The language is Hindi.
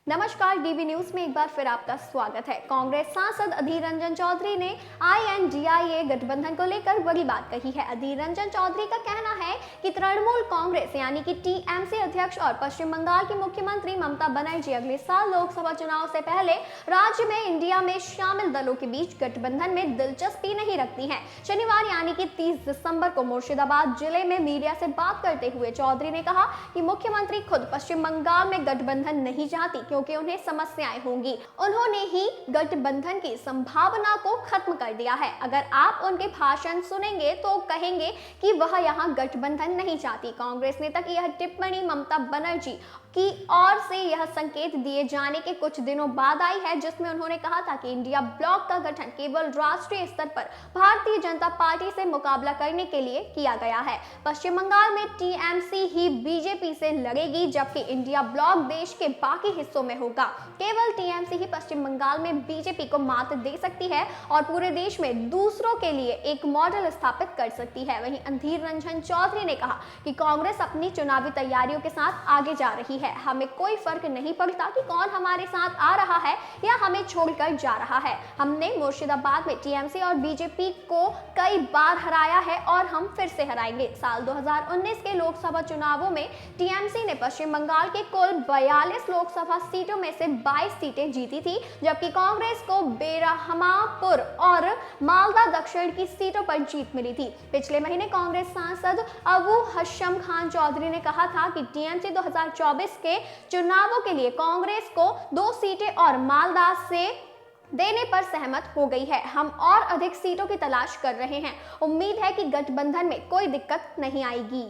नमस्कार, डीवी न्यूज में एक बार फिर आपका स्वागत है। कांग्रेस सांसद अधीर रंजन चौधरी ने INDIA गठबंधन को लेकर बड़ी बात कही है। अधीर रंजन चौधरी का कहना है कि तृणमूल कांग्रेस यानी कि TMC अध्यक्ष और पश्चिम बंगाल की मुख्यमंत्री ममता बनर्जी अगले साल लोकसभा चुनाव से पहले राज्य में इंडिया में शामिल दलों के बीच गठबंधन में दिलचस्पी नहीं रखती है। शनिवार यानी कि 30 दिसंबर को मुर्शिदाबाद जिले में मीडिया से बात करते हुए चौधरी ने कहा कि मुख्यमंत्री खुद पश्चिम बंगाल में गठबंधन नहीं चाहती क्योंकि उन्हें समस्याएं होंगी। उन्होंने ही गठबंधन की संभावना को खत्म कर दिया है। अगर आप उनके भाषण सुनेंगे तो कहेंगे कि वह यहां गठबंधन नहीं चाहती। कांग्रेस नेता की यह टिप्पणी ममता बनर्जी की ओर से यह संकेत दिए जाने के कुछ दिनों बाद आई है, जिसमें उन्होंने कहा था कि इंडिया ब्लॉक का गठन केवल राष्ट्रीय स्तर पर भारतीय जनता पार्टी से मुकाबला करने के लिए किया गया है। पश्चिम बंगाल में TMC ही बीजेपी से लड़ेगी, जबकि इंडिया ब्लॉक देश के बाकी हिस्सों में होगा। केवल TMC ही पश्चिम बंगाल में बीजेपी को मात दे सकती है और पूरे देश में दूसरों के लिए एक मॉडल स्थापित कर सकती है। वहीं अधीर रंजन चौधरी ने कहा कि कांग्रेस अपनी चुनावी तैयारियों के साथ आगे जा रही है। हमें कोई फर्क नहीं पड़ता कि कौन हमारे साथ आ रहा है या हमें छोड़कर जा रहा है। हमने मुर्शिदाबाद में TMC और बीजेपी को कई बार हराया है और हम फिर से हराएंगे। साल 2019 के लोकसभा चुनावों में TMC ने पश्चिम बंगाल के कुल 42 लोकसभा सीटों में से 22 सीटें जीती थी, जबकि कांग्रेस को बेरहमापुर और मालदा दक्षिण की सीटों पर जीत मिली थी। पिछले महीने कांग्रेस सांसद अबू हशम खान चौधरी ने कहा था कि TMC 2024 के चुनावों के लिए कांग्रेस को 2 सीटें और मालदा से देने पर सहमत हो गई है। हम और अधिक सीटों की तलाश कर रहे हैं। उम्मीद है कि गठबंधन में कोई दिक्कत नहीं आएगी।